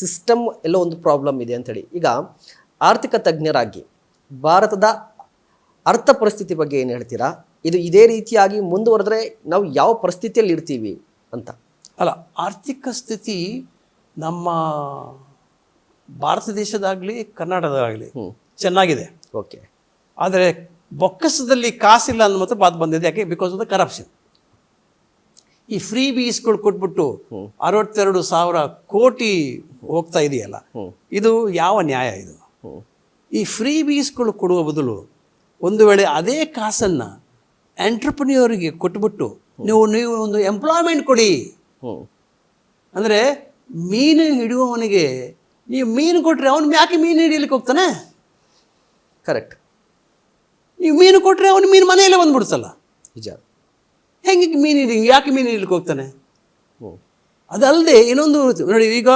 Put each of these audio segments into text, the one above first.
System ಎಲ್ಲೋ ಒಂದು problem ಇದೆ ಅಂತೇಳಿ. ಈಗ ಆರ್ಥಿಕ ತಜ್ಞರಾಗಿ ಭಾರತದ ಅರ್ಥ ಪರಿಸ್ಥಿತಿ ಬಗ್ಗೆ ಏನು ಹೇಳ್ತೀರಾ? ಇದು ಇದೇ ರೀತಿಯಾಗಿ ಮುಂದುವರೆದ್ರೆ ನಾವು ಯಾವ ಪರಿಸ್ಥಿತಿಯಲ್ಲಿ ಇರ್ತೀವಿ ಅಂತ. ಅಲ್ಲ, ಆರ್ಥಿಕ ಸ್ಥಿತಿ ನಮ್ಮ ಭಾರತ ದೇಶದಾಗಲಿ ಕರ್ನಾಟಕದಾಗಲಿ ಚೆನ್ನಾಗಿದೆ. ಓಕೆ. ಆದರೆ ಬೊಕ್ಕಸದಲ್ಲಿ ಕಾಸಿಲ್ಲ ಅನ್ನೋ ಮಾತ್ರ ಮಾತು ಬಂದಿದೆ. ಯಾಕೆ? Because of the corruption. ಈ ಫ್ರೀ ಬೀಸ್ಗಳು ಕೊಟ್ಬಿಟ್ಟು 62,000 ಕೋಟಿ ಹೋಗ್ತಾ ಇದೆಯಲ್ಲ, ಇದು ಯಾವ ನ್ಯಾಯ ಇದು? ಈ ಫ್ರೀ ಬೀಸ್ಗಳು ಕೊಡುವ ಬದಲು ಒಂದು ವೇಳೆ ಅದೇ ಕಾಸನ್ನು ಎಂಟ್ರಪ್ರನಿಯವರಿಗೆ ಕೊಟ್ಬಿಟ್ಟು ನೀವು ಒಂದು ಎಂಪ್ಲಾಯ್ಮೆಂಟ್ ಕೊಡಿ. ಅಂದರೆ ಮೀನು ಹಿಡಿಯುವವನಿಗೆ ನೀವು ಮೀನು ಕೊಟ್ಟರೆ ಅವನು ಯಾಕೆ ಮೀನು ಹಿಡಿಯಲಿಕ್ಕೆ ಹೋಗ್ತಾನೆ? ಕರೆಕ್ಟ್. ನೀವು ಮೀನು ಕೊಟ್ಟರೆ ಅವನು ಮೀನು ಮನೆಯಲ್ಲೇ ಬಂದ್ಬಿಡ್ತಲ್ಲ. ನಿಜ. ಹೆಂಗೆ ಯಾಕೆ ಮೀನು ಹಿಡಿಯಲಿಕ್ಕೆ ಹೋಗ್ತಾನೆ? ಅದಲ್ಲದೆ ಇನ್ನೊಂದು ನೋಡಿ, ಈಗ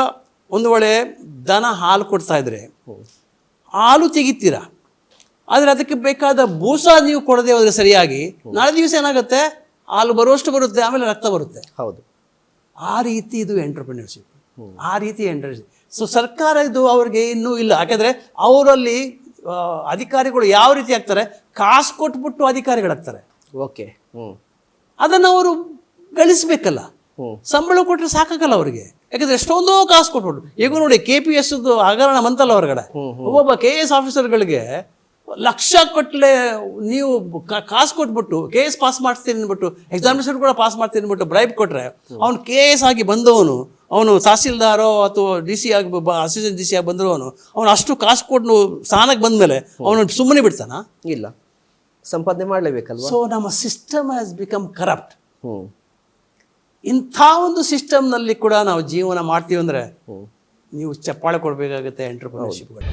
ಒಂದು ವೇಳೆ ದನ ಹಾಲು ಕೊಡ್ತಾ ಇದ್ರೆ ಹಾಲು ತೆಗಿತೀರಾ, ಆದರೆ ಅದಕ್ಕೆ ಬೇಕಾದ ಬೂಸ ನೀವು ಕೊಡದೆ ಹೋದರೆ ಸರಿಯಾಗಿ, ನಾಳೆ ದಿವಸ ಏನಾಗುತ್ತೆ, ಹಾಲು ಬರುವಷ್ಟು ಬರುತ್ತೆ, ಆಮೇಲೆ ರಕ್ತ ಬರುತ್ತೆ. ಹೌದು. ಆ ರೀತಿ ಇದು ಎಂಟರ್ಪ್ರಿನರ್ಶಿಪ್. ಆ ರೀತಿ ಎಂಟರ್ಪ್ರಿನರ್ಶಿಪ್. ಸೊ ಸರ್ಕಾರ ಇದು ಅವ್ರಿಗೆ ಇನ್ನೂ ಇಲ್ಲ. ಯಾಕೆಂದರೆ ಅವರಲ್ಲಿ ಅಧಿಕಾರಿಗಳು ಯಾವ ರೀತಿ ಆಗ್ತಾರೆ, ಕಾಸು ಕೊಟ್ಬಿಟ್ಟು ಅಧಿಕಾರಿಗಳಾಗ್ತಾರೆ. ಓಕೆ. ಅದನ್ನು ಅವರು ಗಳಿಸ್ಬೇಕಲ್ಲ. ಸಂಬಳ ಕೊಟ್ಟರೆ ಸಾಕಾಗಲ್ಲ ಅವರಿಗೆ. ಯಾಕಂದರೆ ಎಷ್ಟೊಂದೋ ಕಾಸು ಕೊಟ್ಬಿಟ್ಟು, ಈಗ ನೋಡಿ KPS ಹಗರಣ ಬಂತಲ್ಲ ಹೊರಗಡೆ, ಒಬ್ಬೊಬ್ಬ KS ಆಫೀಸರ್ಗಳಿಗೆ ಲಕ್ಷ ಕೊಟ್ಟಲೆ ನೀವು ಕಾಸು ಕೊಟ್ಬಿಟ್ಟು KS ಪಾಸ್ ಮಾಡ್ತೀನಿ ಅಂದ್ಬಿಟ್ಟು, ಎಕ್ಸಾಮಿನೇಷನ್ ಕೂಡ ಪಾಸ್ ಮಾಡ್ತೀನಿ ಅಂದ್ಬಿಟ್ಟು ಬ್ರೈಬ್ ಕೊಟ್ಟರೆ, ಅವನು KS ಆಗಿ ಬಂದವನು, ಅವನು ತಹಸೀಲ್ದಾರೋ ಅಥವಾ DC ಆಗಿ ಅಸಿಸ್ಟೆಂಟ್ DC ಆಗಿ ಬಂದಿರೋನು, ಅವನು ಅಷ್ಟು ಕಾಸು ಕೊಟ್ಟು ಸ್ಥಾನಕ್ಕೆ ಬಂದಮೇಲೆ ಅವನು ಸುಮ್ಮನೆ ಬಿಡ್ತಾನ? ಇಲ್ಲ, ಸಂಪಾದನೆ ಮಾಡಲೇಬೇಕಲ್ವ. ಸೊ ನಮ್ಮ ಸಿಸ್ಟಮ್ ಹ್ಯಾಸ್ ಬಿಕಮ್ ಕರಪ್ಟ್. ಇಂಥ ಒಂದು ಸಿಸ್ಟಮ್ನಲ್ಲಿ ಕೂಡ ನಾವು ಜೀವನ ಮಾಡ್ತೀವಿ ಅಂದರೆ ನೀವು ಚಪ್ಪಾಳೆ ಕೊಡಬೇಕಾಗುತ್ತೆ ಎಂಟರ್ಪ್ರಿನರ್ಶಿಪ್ಗಳು.